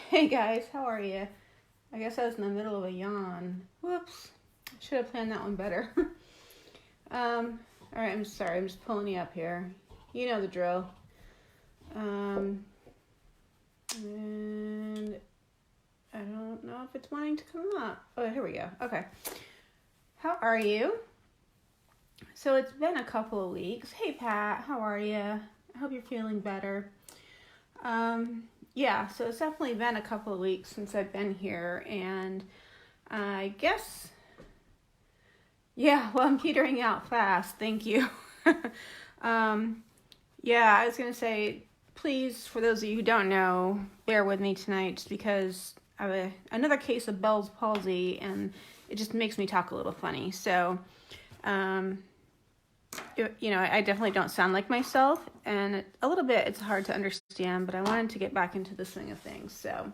Hey guys, how are you? I guess I was in the middle of a yawn. Whoops. I should have planned that one better. Alright, I'm sorry, I'm just pulling you up here. You know the drill. And I don't know if it's wanting to come up. Oh, here we go. Okay. How are you? So it's been a couple of weeks. Hey Pat, how are you? I hope you're feeling better. Yeah, so it's definitely been a couple of weeks since I've been here, and I guess, yeah, well, I'm petering out fast. Thank you. Yeah, I was going to say, please, for those of you who don't know, bear with me tonight just because I have another case of Bell's palsy, and it just makes me talk a little funny. So, I definitely don't sound like myself, and a little bit it's hard to understand, but I wanted to get back into the swing of things. So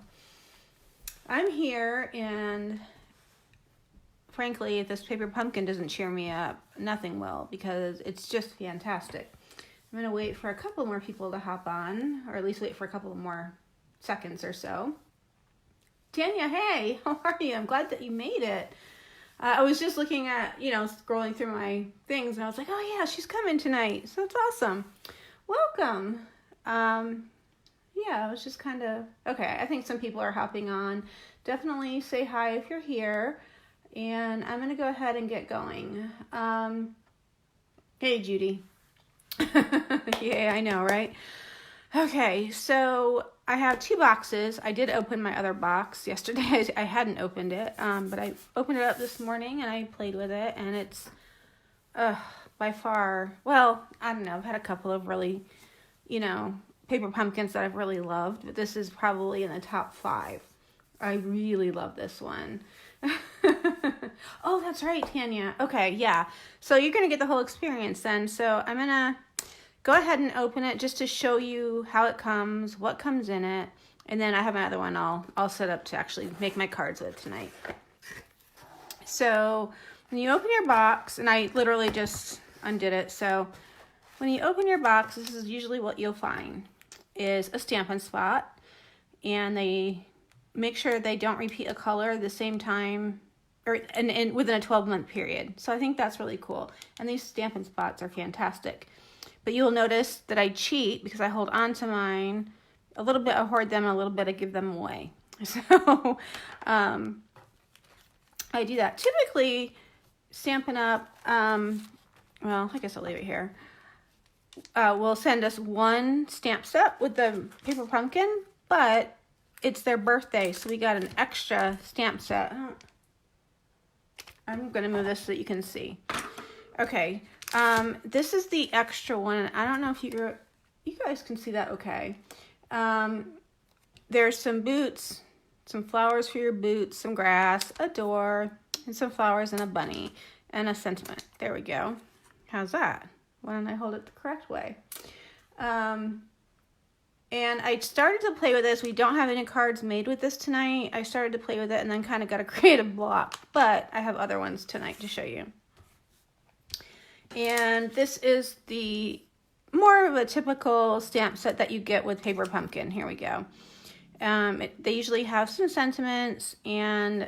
I'm here, and frankly, if this paper pumpkin doesn't cheer me up, nothing will, because it's just fantastic. I'm going to wait for a couple more people to hop on, or at least wait for a couple more seconds or so. Tanya, hey, how are you? I'm glad that you made it. I was just looking at, scrolling through my things, and I was like, oh yeah, she's coming tonight. So it's awesome. Welcome. Yeah, I was just kind of, okay, I think some people are hopping on. Definitely say hi if you're here. And I'm going to go ahead and get going. Hey, Judy. Yeah, I know, right? Okay, so I have two boxes. I did open my other box yesterday. I hadn't opened it, but I opened it up this morning and I played with it, and it's by far, well, I don't know, I've had a couple of really, paper pumpkins that I've really loved, but this is probably in the top 5. I really love this one. Oh, that's right, Tanya. Okay, yeah. So you're going to get the whole experience then. So I'm going to go ahead and open it just to show you how it comes, what comes in it, and then I have another one I'll set up to actually make my cards with tonight. So when you open your box, and I literally just undid it, so when you open your box, this is usually what you'll find is a Stampin' spot, and they make sure they don't repeat a color at the same time and within a 12-month period. So I think that's really cool, and these Stampin' spots are fantastic. But you'll notice that I cheat because I hold on to mine. A little bit I hoard them, a little bit I give them away. So I do that. Typically, Stampin' Up, well, I guess I'll leave it here, will send us one stamp set with the paper pumpkin, but it's their birthday, so we got an extra stamp set. I'm going to move this so that you can see. Okay. This is the extra one. I don't know if you guys can see that okay. There's some boots, some flowers for your boots, some grass, a door, and some flowers and a bunny, and a sentiment. There we go. How's that? Why don't I hold it the correct way? And I started to play with this. We don't have any cards made with this tonight. I started to play with it and then kind of got a creative block, but I have other ones tonight to show you. And this is the more of a typical stamp set that you get with paper pumpkin. Here we go. They usually have some sentiments and,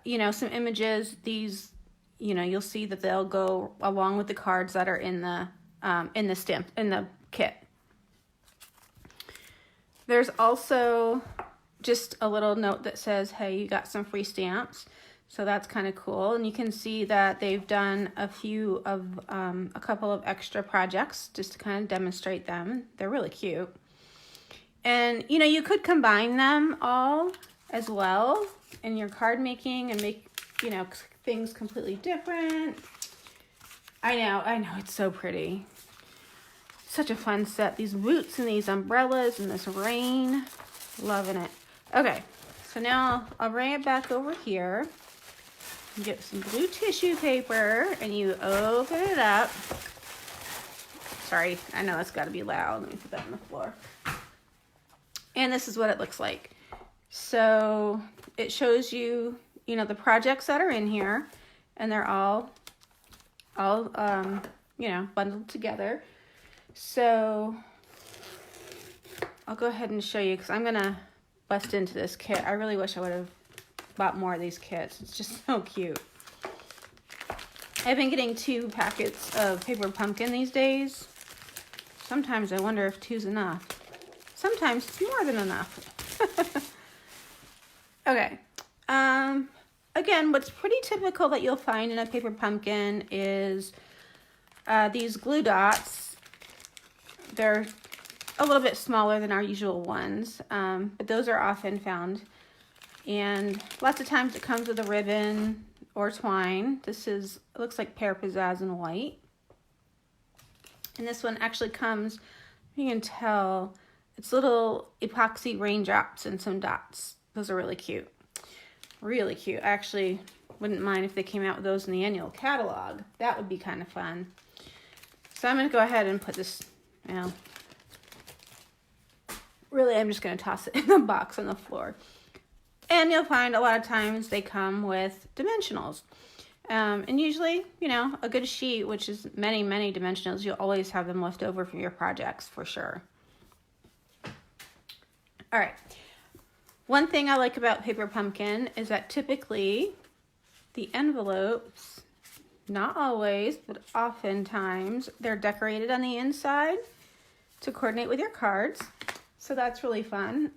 some images. These, you'll see that they'll go along with the cards that are in the kit. There's also just a little note that says, hey, you got some free stamps. So that's kind of cool. And you can see that they've done a couple of extra projects just to kind of demonstrate them. They're really cute. And, you could combine them all as well in your card making and make, things completely different. I know, it's so pretty. Such a fun set. These boots and these umbrellas and this rain. Loving it. Okay, so now I'll bring it back over here. Get some blue tissue paper and you open it up. Sorry, I know it's got to be loud. Let me put that on the floor. And this is what it looks like. So it shows you, the projects that are in here, and they're all bundled together. So I'll go ahead and show you because I'm gonna bust into this kit. I really wish I would have bought more of these kits. It's just so cute. I've been getting 2 packets of paper pumpkin these days. Sometimes I wonder if 2's enough. Sometimes it's more than enough. Okay. Again, what's pretty typical that you'll find in a paper pumpkin is these glue dots. They're a little bit smaller than our usual ones, but those are often found. And lots of times it comes with a ribbon or twine. This looks like pear pizzazz in white. And this one actually comes, you can tell, it's little epoxy raindrops and some dots. Those are really cute. Really cute. I actually wouldn't mind if they came out with those in the annual catalog. That would be kind of fun. So I'm going to go ahead and put this, really I'm just going to toss it in the box on the floor. And you'll find a lot of times they come with dimensionals. And usually, a good sheet, which is many, many dimensionals, you'll always have them left over for your projects for sure. All right. One thing I like about paper pumpkin is that typically the envelopes, not always, but oftentimes, they're decorated on the inside to coordinate with your cards. So that's really fun.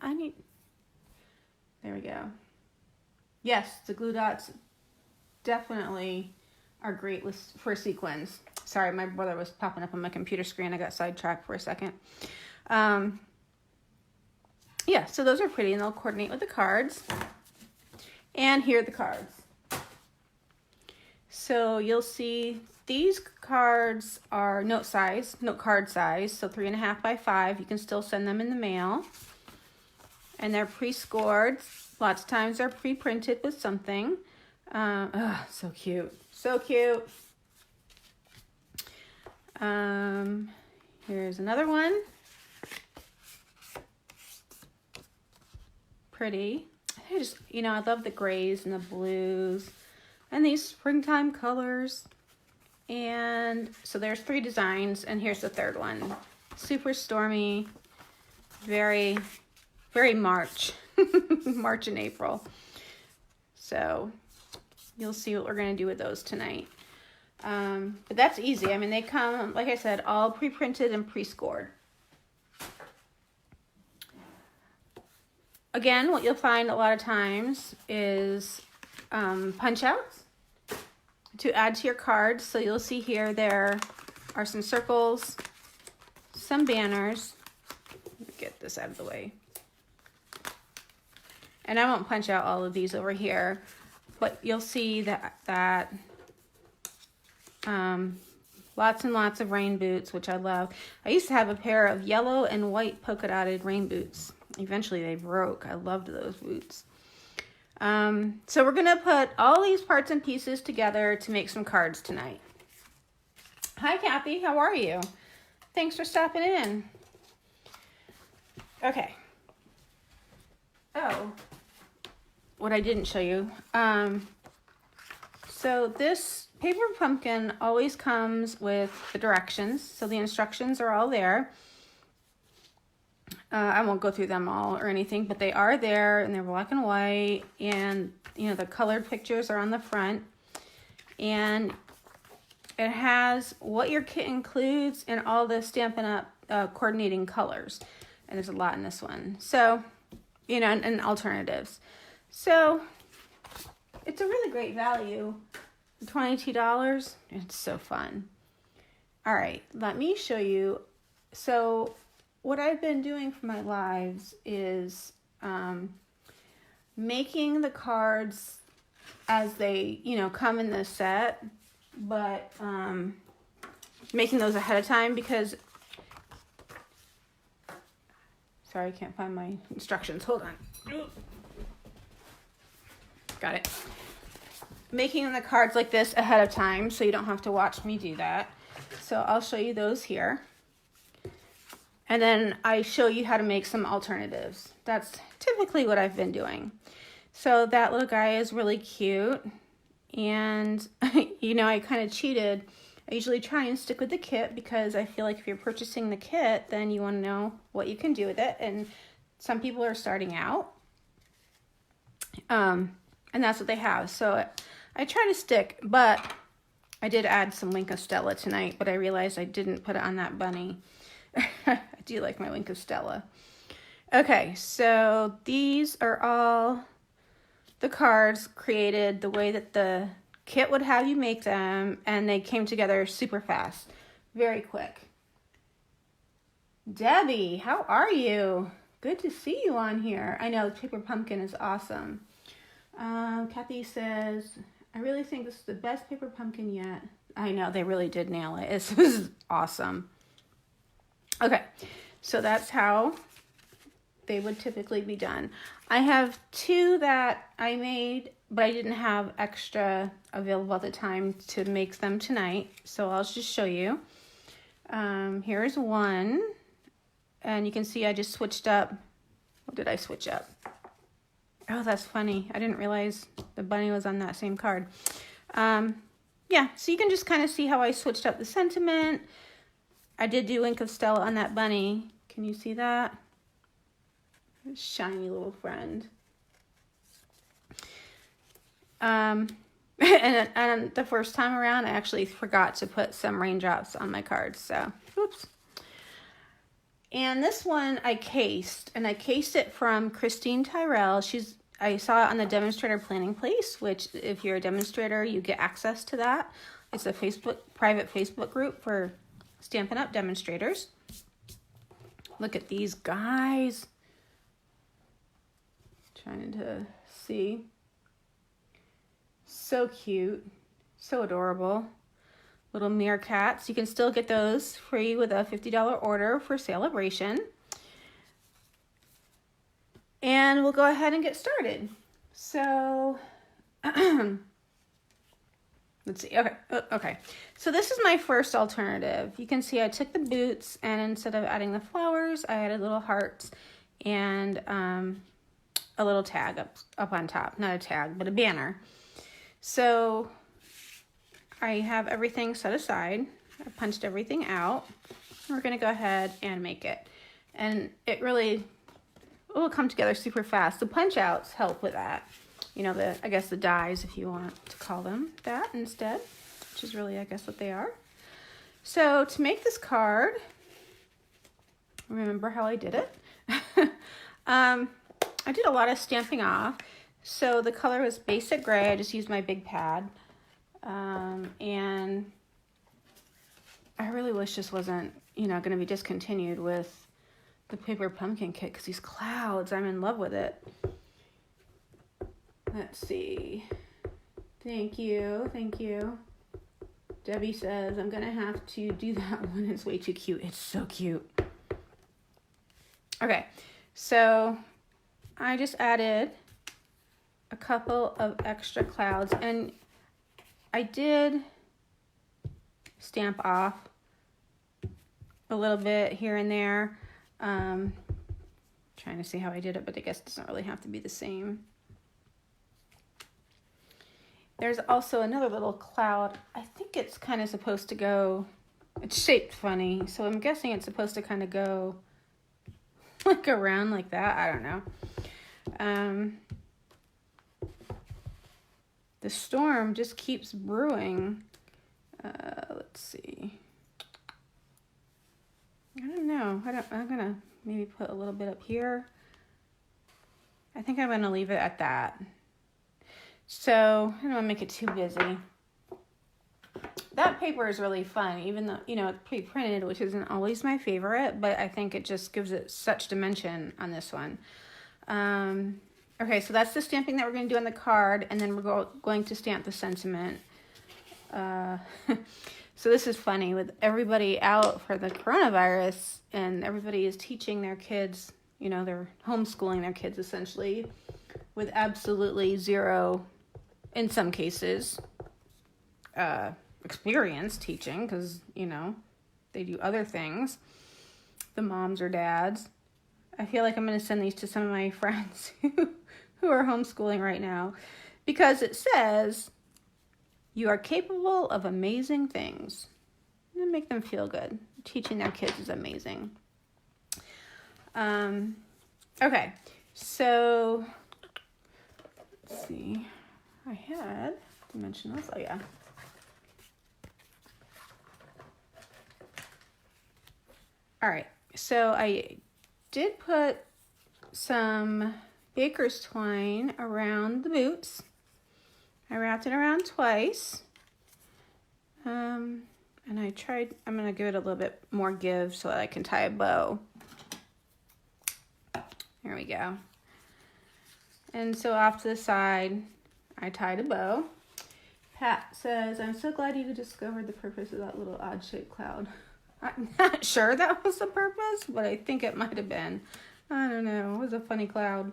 There we go. Yes, the glue dots definitely are great for sequins. Sorry, my brother was popping up on my computer screen. I got sidetracked for a second. Yeah, so those are pretty and they'll coordinate with the cards. And here are the cards. So you'll see these cards are note card size, so 3.5 by 5. You can still send them in the mail. And they're pre-scored. Lots of times they're pre-printed with something. So cute. So cute. Here's another one. Pretty. I love the grays and the blues and these springtime colors. And so there's 3 designs, and here's the 3rd one. Super stormy, very, very March, March and April. So you'll see what we're going to do with those tonight. But that's easy. They come, like I said, all pre-printed and pre-scored. Again, what you'll find a lot of times is punch outs to add to your cards. So you'll see here there are some circles, some banners. Let me get this out of the way. And I won't punch out all of these over here, but you'll see that lots and lots of rain boots, which I love. I used to have a pair of yellow and white polka dotted rain boots. Eventually they broke. I loved those boots. So we're going to put all these parts and pieces together to make some cards tonight. Hi, Kathy. How are you? Thanks for stopping in. Okay. Oh, what I didn't show you. So this paper pumpkin always comes with the directions. So the instructions are all there. I won't go through them all or anything, but they are there and they're black and white, and the colored pictures are on the front, and it has what your kit includes and all the Stampin' Up! Coordinating colors, and there's a lot in this one. So, and alternatives. So it's a really great value. $22. It's so fun. All right, let me show you. So what I've been doing for my lives is making the cards as they, come in the set, but making those ahead of time because, sorry, I can't find my instructions. Hold on. Got it. Making the cards like this ahead of time so you don't have to watch me do that. So I'll show you those here. And then I show you how to make some alternatives. That's typically what I've been doing. So that little guy is really cute. And, I kind of cheated. I usually try and stick with the kit because I feel like if you're purchasing the kit, then you want to know what you can do with it. And some people are starting out And that's what they have. So I try to stick, but I did add some Wink of Stella tonight, but I realized I didn't put it on that bunny. I do like my Wink of Stella. Okay, so these are all the cards created the way that the kit would have you make them, and they came together super fast, very quick. Debbie, how are you? Good to see you on here. I know, the paper pumpkin is awesome. Kathy says, I really think this is the best paper pumpkin yet. I know, they really did nail it. This is awesome. Okay, so that's how they would typically be done. I have two that I made, but I didn't have extra available at the time to make them tonight, so I'll just show you. Here's one, and you can see I just switched up. What did I switch up? Oh, that's funny. I didn't realize the bunny was on that same card. Yeah, so you can just kind of see how I switched up the sentiment. I did do Wink of Stella on that bunny. Can you see that? Shiny little friend. And the first time around, I actually forgot to put some raindrops on my cards. So, oops. And this one I cased, and I cased it from Christine Tyrell. I saw it on the Demonstrator Planning Place, which if you're a demonstrator, you get access to that. It's a private Facebook group for Stampin' Up! Demonstrators. Look at these guys. Trying to see. So cute. So adorable. Little meerkats. You can still get those free with a $50 order for Celebration. And we'll go ahead and get started. So, let's see. Okay. So this is my first alternative. You can see I took the boots, and instead of adding the flowers, I added little hearts and a little tag up on top. Not a tag, but a banner. So I have everything set aside. I punched everything out. We're going to go ahead and make it. And it will come together super fast. The punch outs help with that. You know, I guess the dies, if you want to call them that instead, which is really, I guess, what they are. So to make this card, remember how I did it? I did a lot of stamping off. So the color was basic gray. I just used my big pad. And I really wish this wasn't, going to be discontinued with the paper pumpkin kit, because these clouds, I'm in love with it. Let's see. Thank you. Debbie says I'm gonna have to do that one. It's way too cute. It's so cute. Okay, so I just added a couple of extra clouds, and I did stamp off a little bit here and there. Trying to see how I did it, but I guess it doesn't really have to be the same. There's also another little cloud. I think it's kind of supposed to go, it's shaped funny, so I'm guessing it's supposed to kind of go like around like that. I don't know. The storm just keeps brewing. Let's see. I don't know. I'm gonna maybe put a little bit up here. I think I'm gonna leave it at that. So I don't want to make it too busy. That paper is really fun, even though, it's pre-printed, which isn't always my favorite, but I think it just gives it such dimension on this one. Okay, so that's the stamping that we're going to do on the card, and then we're going to stamp the sentiment. So this is funny, with everybody out for the coronavirus, and everybody is teaching their kids, they're homeschooling their kids essentially, with absolutely zero, in some cases, experience teaching, because, they do other things, the moms or dads. I feel like I'm going to send these to some of my friends who are homeschooling right now, because it says, you are capable of amazing things. And make them feel good. Teaching their kids is amazing. Okay, so see. I had dimensionals. Oh, yeah. All right. So I did put some baker's twine around the boots. I wrapped it around twice. And I'm going to give it a little bit more give so that I can tie a bow. There we go. And so off to the side, I tied a bow. Pat says, I'm so glad you discovered the purpose of that little odd-shaped cloud. I'm not sure that was the purpose, but I think it might have been. I don't know. It was a funny cloud.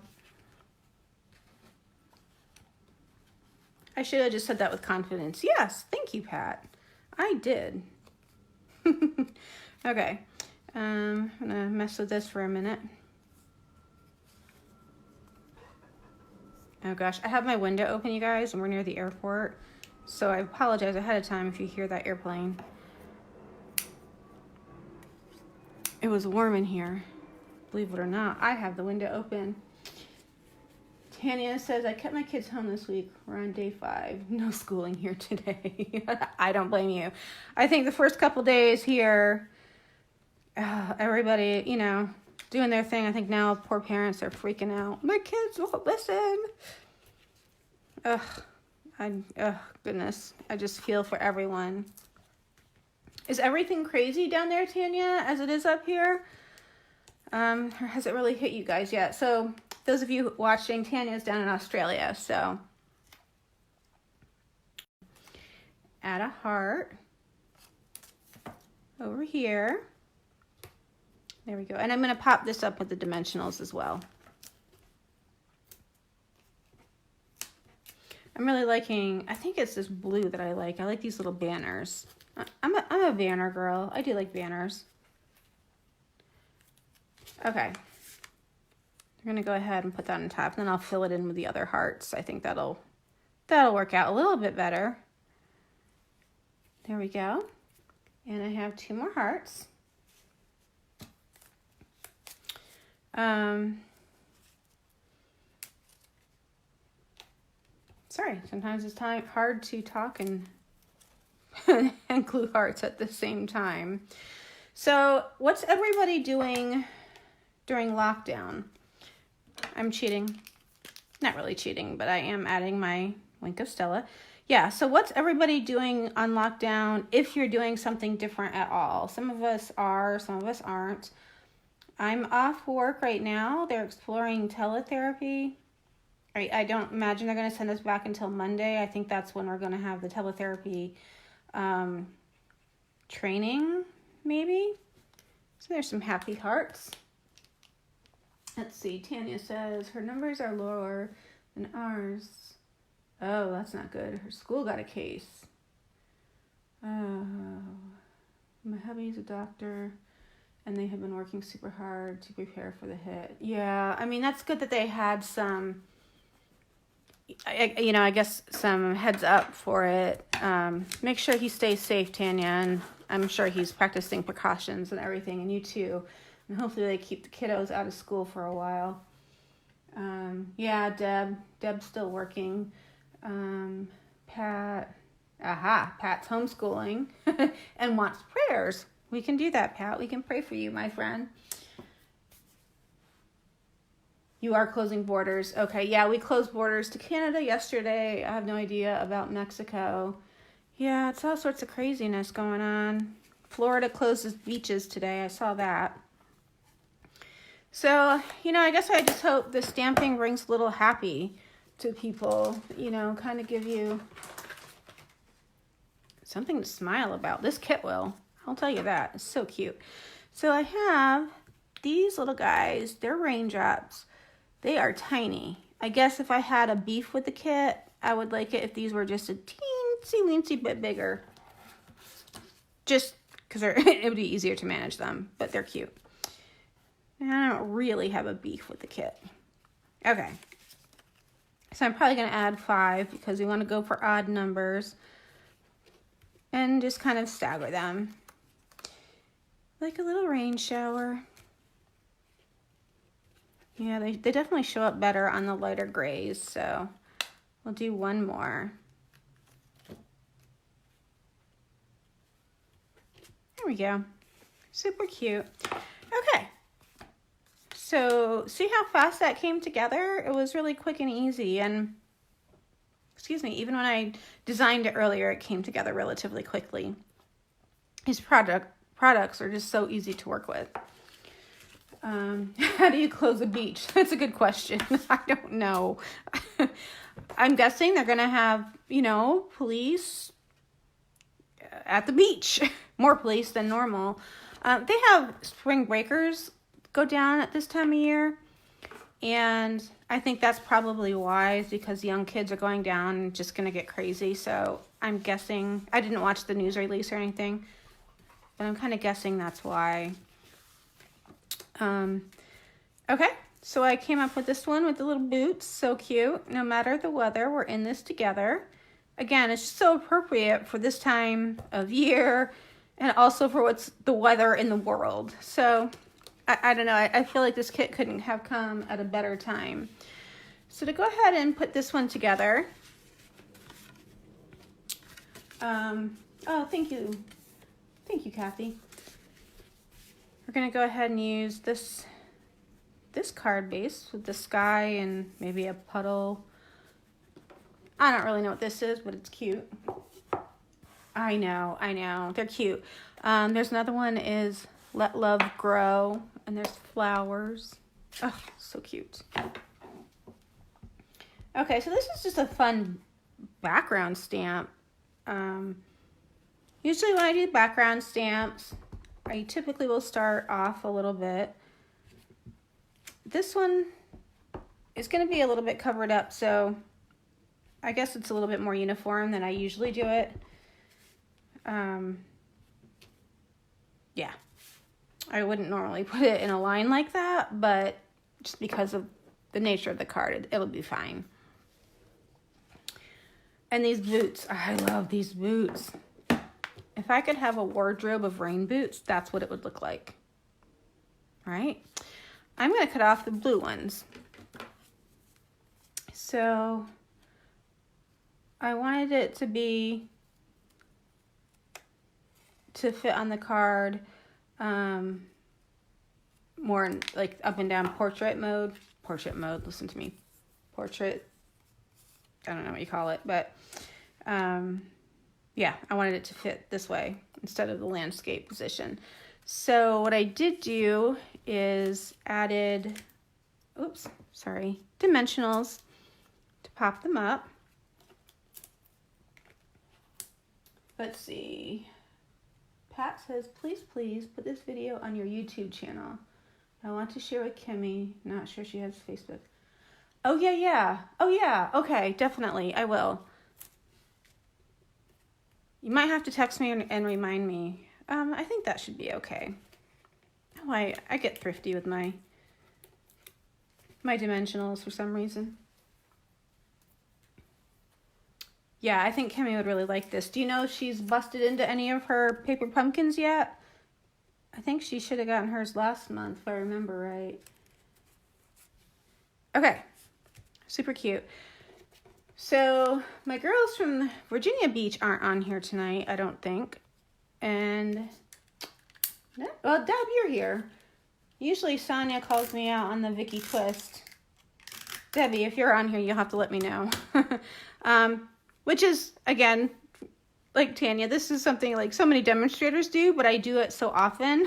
I should have just said that with confidence. Yes, thank you, Pat. I did. Okay. I'm going to mess with this for a minute. Oh gosh, I have my window open, you guys, and we're near the airport. So I apologize ahead of time if you hear that airplane. It was warm in here. Believe it or not, I have the window open. Tanya says, I kept my kids home this week. We're on day 5. No schooling here today. I don't blame you. I think the first couple days here, everybody, you know, doing their thing. I think now poor parents are freaking out. My kids won't listen. Goodness. I just feel for everyone. Is everything crazy down there, Tanya, as it is up here? Or has it really hit you guys yet? So those of you watching, Tanya's down in Australia, so add a heart over here. There we go. And I'm going to pop this up with the dimensionals as well. I'm really liking, I think it's this blue that I like. I like these little banners. I'm a banner girl. I do like banners. Okay. I'm going to go ahead and put that on top. And then I'll fill it in with the other hearts. I think that'll work out a little bit better. There we go. And I have 2 more hearts. Sorry, sometimes it's hard to talk and and glue hearts at the same time. So what's everybody doing during lockdown? I'm cheating. Not really cheating, but I am adding my Wink of Stella. Yeah, so what's everybody doing on lockdown if you're doing something different at all? Some of us are, some of us aren't. I'm off work right now. They're exploring teletherapy. I don't imagine they're going to send us back until Monday. I think that's when we're going to have the teletherapy training, maybe. So there's some happy hearts. Let's see. Tanya says her numbers are lower than ours. Oh, that's not good. Her school got a case. Oh, my hubby's a doctor, and they have been working super hard to prepare for the hit. Yeah, I mean, that's good that they had some, I guess some heads up for it. Make sure he stays safe, Tanya, and I'm sure he's practicing precautions and everything, and you too. And hopefully they keep the kiddos out of school for a while. Yeah, Deb's still working. Pat's homeschooling and wants prayers. We can do that, Pat. We can pray for you, my friend. You are closing borders. Okay, yeah, we closed borders to Canada yesterday. I have no idea about Mexico. Yeah, it's all sorts of craziness going on. Florida closes beaches today. I saw that. So, I guess I just hope the stamping brings a little happy to people, kind of give you something to smile about. This kit will. I'll tell you that. It's so cute. So I have these little guys. They're raindrops. They are tiny. I guess if I had a beef with the kit, I would like it if these were just a teensy bit bigger. Just because it would be easier to manage them, but they're cute. And I don't really have a beef with the kit. Okay. So I'm probably going to add 5 because we want to go for odd numbers. And just kind of stagger them. Like a little rain shower. Yeah, they definitely show up better on the lighter grays. So we'll do one more. There we go. Super cute. Okay. So see how fast that came together? It was really quick and easy. And excuse me, even when I designed it earlier, it came together relatively quickly. These products are just so easy to work with. How do you close a beach? That's a good question. I don't know. I'm guessing they're going to have, you know, police at the beach. More police than normal. They have spring breakers go down at this time of year. And I think that's probably wise because young kids are going down and just going to get crazy. So I'm guessing, I didn't watch the news release or anything, but I'm kind of guessing that's why. Okay, so I came up with this one with the little boots. So cute. No matter the weather, we're in this together. Again, it's so appropriate for this time of year and also for what's the weather in the world. So I don't know. I feel like this kit couldn't have come at a better time. So to go ahead and put this one together. Oh, thank you. Thank you, Kathy. We're going to go ahead and use this card base with the sky and maybe a puddle. I don't really know what this is, but it's cute. I know. They're cute. There's another one is Let Love Grow, and there's flowers. Oh, so cute. Okay, so this is just a fun background stamp. Usually when I do background stamps, I typically will start off a little bit. This one is going to be a little bit covered up, so I guess it's a little bit more uniform than I usually do it. Yeah, I wouldn't normally put it in a line like that, but just because of the nature of the card, it'll be fine. And these boots, I love these boots. If I could have a wardrobe of rain boots, that's what it would look like. All right, I'm going to cut off the blue ones. So I wanted it to fit on the card more in like up and down portrait mode, listen to me, portrait, I don't know what you call it, but yeah, I wanted it to fit this way instead of the landscape position. So what I did do is added, dimensionals to pop them up. Let's see. Pat says, please put this video on your YouTube channel. I want to share with Kimmy. Not sure she has Facebook. Oh, yeah. Oh, yeah. Okay, definitely. I will. You might have to text me and remind me. I think that should be okay. Oh, I get thrifty with my dimensionals for some reason. Yeah, I think Kimmy would really like this. Do you know if she's busted into any of her paper pumpkins yet? I think she should have gotten hers last month, if I remember right. Okay, super cute. So my girls from Virginia Beach aren't on here tonight, I don't think. And, well, Deb, you're here. Usually Sonia calls me out on the Vicky Twist. Debbie, if you're on here, you'll have to let me know. Which is, again, like Tanya, this is something like so many demonstrators do, but I do it so often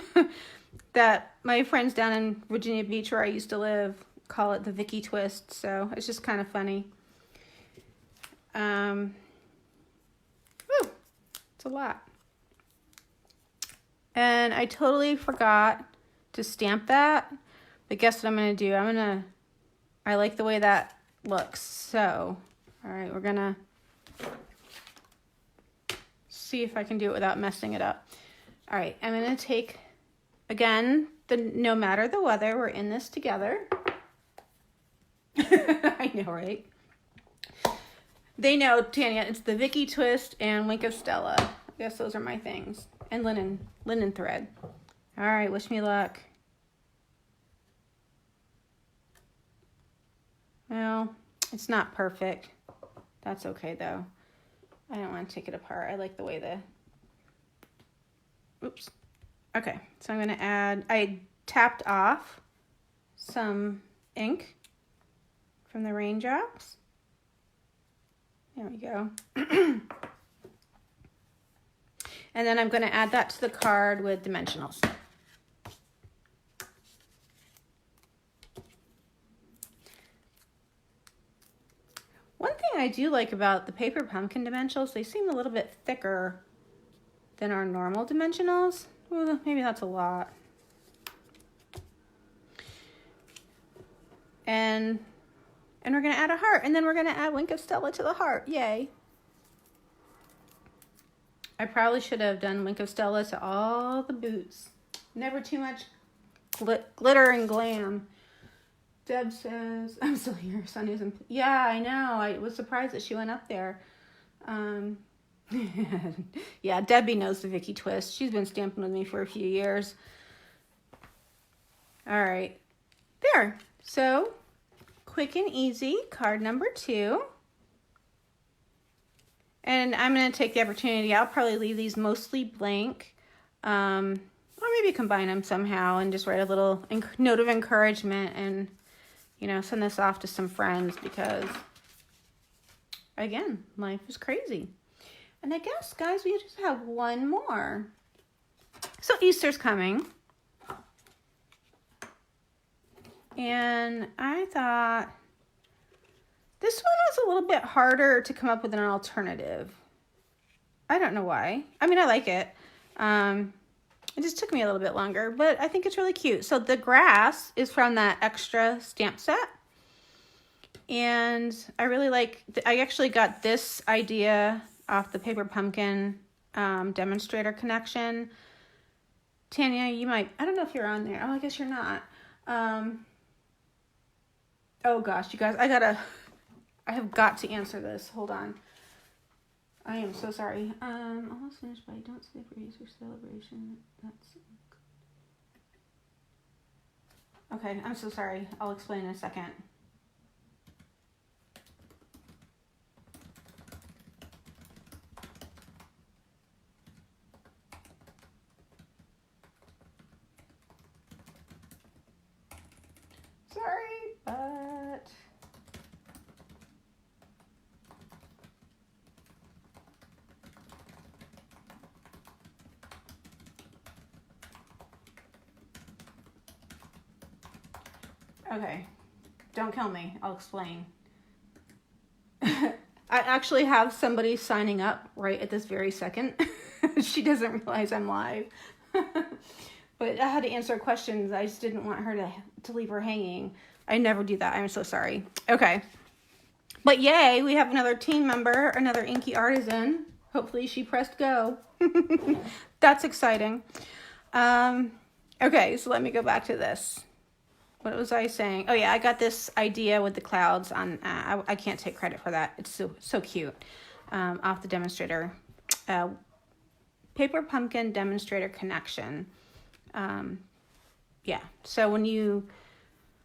that my friends down in Virginia Beach, where I used to live, call it the Vicky Twist. So it's just kind of funny. It's a lot. And I totally forgot to stamp that, but guess what I'm going to do? I like the way that looks. So, all right, we're going to see if I can do it without messing it up. All right, I'm going to take, again, no matter the weather, we're in this together. I know, right? They know, Tanya, it's the Vicky Twist and Wink of Stella. I guess those are my things. And linen thread. All right, wish me luck. Well, it's not perfect. That's okay though. I don't want to take it apart. I like the way oops. Okay, so I'm gonna add, I tapped off some ink from the raindrops. There we go. And then I'm gonna add that to the card with dimensionals. One thing I do like about the paper pumpkin dimensionals, they seem a little bit thicker than our normal dimensionals. Well, maybe that's a lot. And we're gonna add a heart, and then we're gonna add Wink of Stella to the heart. Yay. I probably should have done Wink of Stella to all the boots. Never too much glitter and glam. Deb says, I'm still here. Sunny's in. Yeah, I know. I was surprised that she went up there. Yeah, Debbie knows the Vicky twist. She's been stamping with me for a few years. All right. There. So, quick and easy, card number 2. And I'm going to take the opportunity. I'll probably leave these mostly blank. Or maybe combine them somehow and just write a little note of encouragement and, you know, send this off to some friends because, again, life is crazy. And I guess, guys, we just have one more. So Easter's coming. And I thought this one was a little bit harder to come up with an alternative. I don't know why. I mean, I like it. It just took me a little bit longer, but I think it's really cute. So the grass is from that extra stamp set. And I really like, I actually got this idea off the Paper Pumpkin demonstrator connection. Tanya, you might, I don't know if you're on there. Oh, I guess you're not. Oh gosh, you guys, I have got to answer this. Hold on. I am so sorry. Almost finished, but I don't see the Easter celebration. That's okay. I'm so sorry. I'll explain in a second. Sorry, but okay, don't kill me. I'll explain. I actually have somebody signing up right at this very second. She doesn't realize I'm live. But I had to answer questions. I just didn't want her to leave her hanging. I never do that. I'm so sorry. Okay. But yay, we have another team member, another inky artisan. Hopefully she pressed go. That's exciting. Okay, so let me go back to this. What was I saying? Oh yeah, I got this idea with the clouds on, I can't take credit for that. It's so cute. Off the demonstrator. Paper Pumpkin demonstrator connection. Yeah, so when you,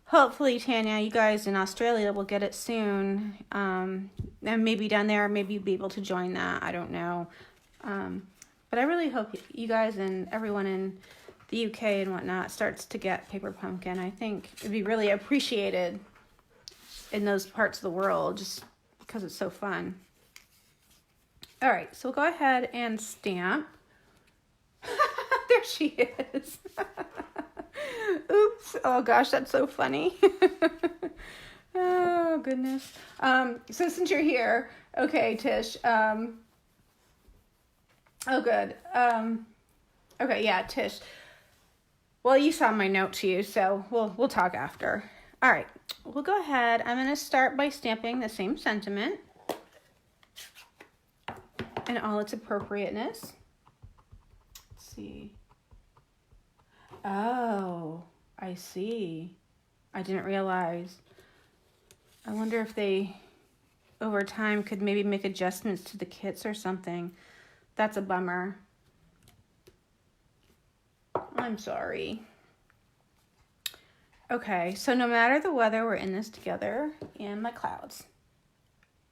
hopefully Tanya, you guys in Australia will get it soon. And maybe down there, maybe you'll be able to join that. I don't know. But I really hope you guys and everyone in the UK and whatnot starts to get Paper Pumpkin. I think it'd be really appreciated in those parts of the world just because it's so fun. All right, so we'll go ahead and stamp. There she is. Oops. Oh gosh, that's so funny. Oh goodness. So since you're here, okay, Tish. Oh good. Okay, yeah, Tish. Well, you saw my note to you, so we'll talk after. All right, we'll go ahead. I'm going to start by stamping the same sentiment in all its appropriateness. Let's see. Oh, I see. I didn't realize. I wonder if they, over time, could maybe make adjustments to the kits or something. That's a bummer. I'm sorry. Okay, so no matter the weather, we're in this together and my clouds.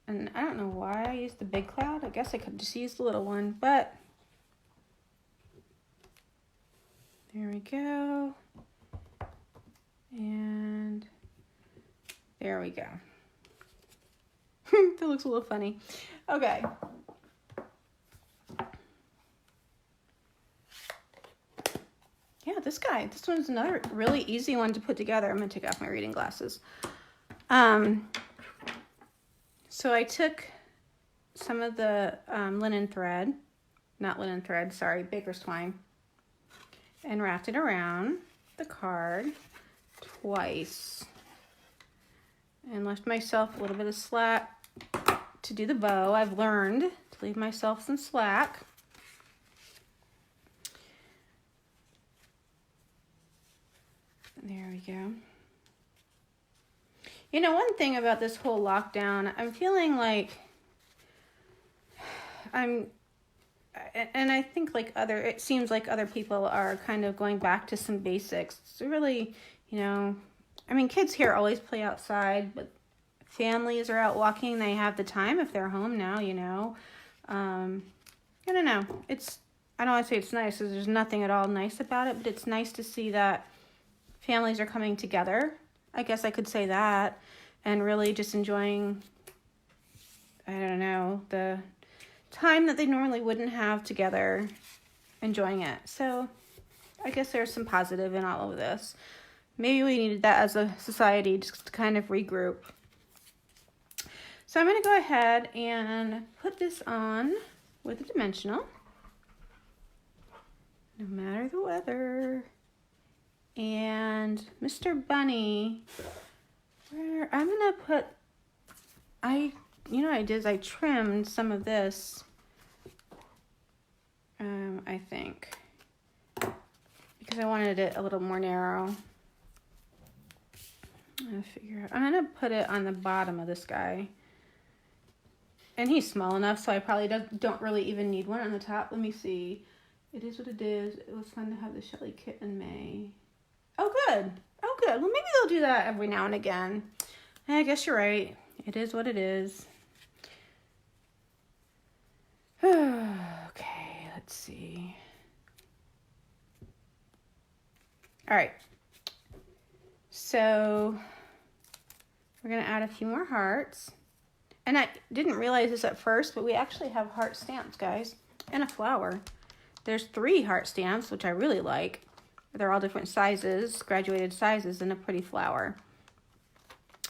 And I don't know why I used the big cloud. I guess I could just use the little one, but there we go. And there we go. That looks a little funny. Okay. Yeah, this one's another really easy one to put together. I'm gonna take off my reading glasses. So I took some of the baker's twine, and wrapped it around the card twice, and left myself a little bit of slack to do the bow. I've learned to leave myself some slack. There we go. You know, one thing about this whole lockdown, I'm feeling like and I think it seems like other people are kind of going back to some basics. It's really, you know, I mean, kids here always play outside, but families are out walking. They have the time if they're home now, you know. I don't know. I don't want to say it's nice, because there's nothing at all nice about it, but it's nice to see that families are coming together. I guess I could say that, and really just enjoying, I don't know, the time that they normally wouldn't have together, enjoying it. So I guess there's some positive in all of this. Maybe we needed that as a society, just to kind of regroup. So I'm going to go ahead and put this on with a dimensional, no matter the weather. And Mr. Bunny, where I'm going to put, you know what I did is I trimmed some of this, I think, because I wanted it a little more narrow. I'm going to put it on the bottom of this guy. And he's small enough, so I probably don't really even need one on the top. Let me see. It is what it is. It was fun to have the Shelly kit in May. Oh, good. Oh, good. Well, maybe they'll do that every now and again. I guess you're right. It is what it is. Okay, let's see. All right. So we're going to add a few more hearts. And I didn't realize this at first, but we actually have heart stamps, guys, and a flower. There's 3 heart stamps, which I really like. They're all different sizes, graduated sizes, and a pretty flower.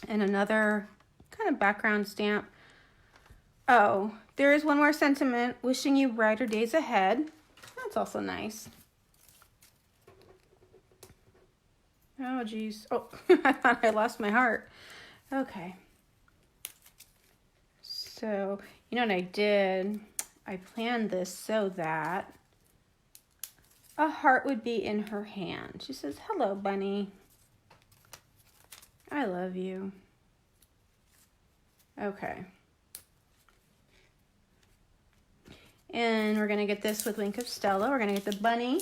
And another kind of background stamp. Oh, there is one more sentiment, wishing you brighter days ahead. That's also nice. Oh, geez. Oh, I thought I lost my heart. Okay. So, you know what I did? I planned this so that a heart would be in her hand. She says, "Hello, Bunny. I love you." Okay. And we're going to get this with Wink of Stella. We're going to get the bunny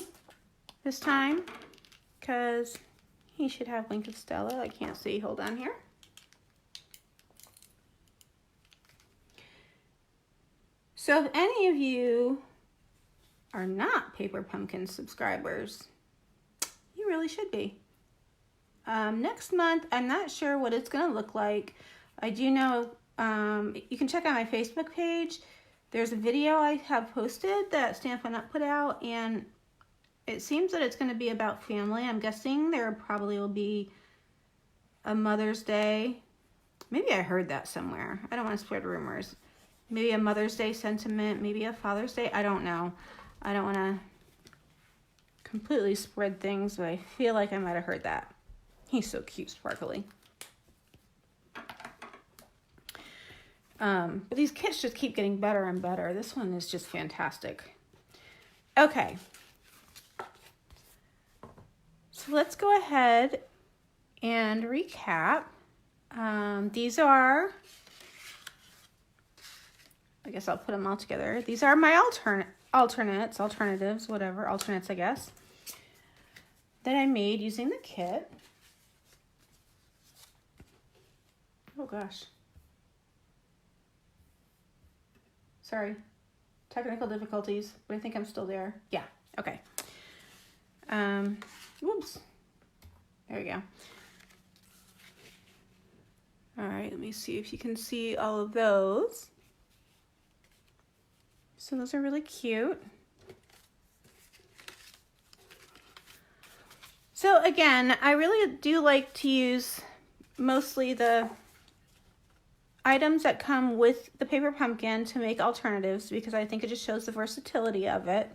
this time, because he should have Wink of Stella. I can't see. Hold on here. So if any of you are not Paper Pumpkin subscribers, you really should be. Next month, I'm not sure what it's going to look like. I do know, you can check out my Facebook page. There's a video I have posted that Stampin' put out, and it seems that it's going to be about family. I'm guessing there probably will be a Mother's Day. Maybe I heard that somewhere. I don't want to spread rumors. Maybe a Mother's Day sentiment, maybe a Father's Day. I don't know. I don't want to completely spread things, but I feel like I might have heard that. He's so cute, sparkly. But these kits just keep getting better and better. This one is just fantastic. Okay. So let's go ahead and recap. These are, I guess I'll put them all together. These are my alternatives, whatever, alternates, I guess, that I made using the kit. Oh gosh. Sorry. Technical difficulties, but I think I'm still there. Yeah, okay. Whoops. There we go. All right, let me see if you can see all of those. So those are really cute. So again, I really do like to use mostly the items that come with the paper pumpkin to make alternatives because I think it just shows the versatility of it.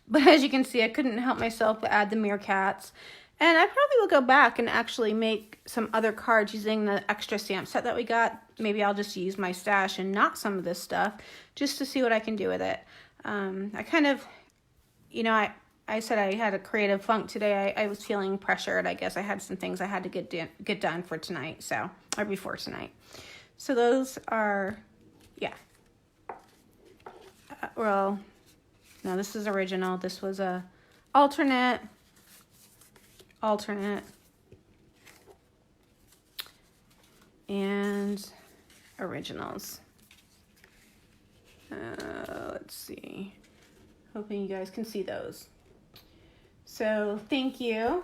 But as you can see, I couldn't help myself but add the meerkats. And I probably will go back and actually make some other cards using the extra stamp set that we got. Maybe I'll just use my stash and not some of this stuff just to see what I can do with it. I kind of, you know, I said I had a creative funk today. I was feeling pressured. I guess I had some things I had to get done for tonight, or before tonight. So those are, yeah. Well, no, this is original. This was a alternate, and originals. Let's see. Hoping you guys can see those. So thank you.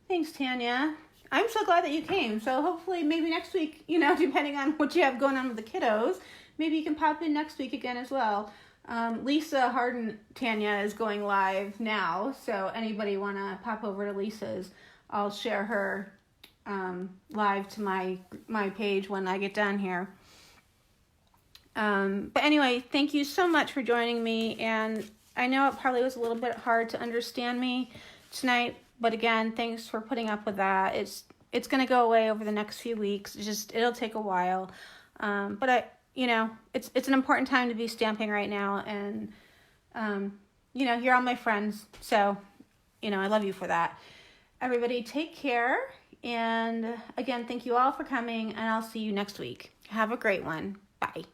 Thanks, Tanya. I'm so glad that you came. So hopefully maybe next week, you know, depending on what you have going on with the kiddos, maybe you can pop in next week again as well. Lisa Harden Tanya is going live now. So anybody want to pop over to Lisa's, I'll share her live to my page when I get done here. But anyway, thank you so much for joining me, and I know it probably was a little bit hard to understand me tonight, but again, thanks for putting up with that. It's going to go away over the next few weeks. It'll take a while. But it's an important time to be stamping right now, and you're all my friends, so I love you for that. Everybody take care, and again, thank you all for coming, and I'll see you next week. Have a great one. Bye.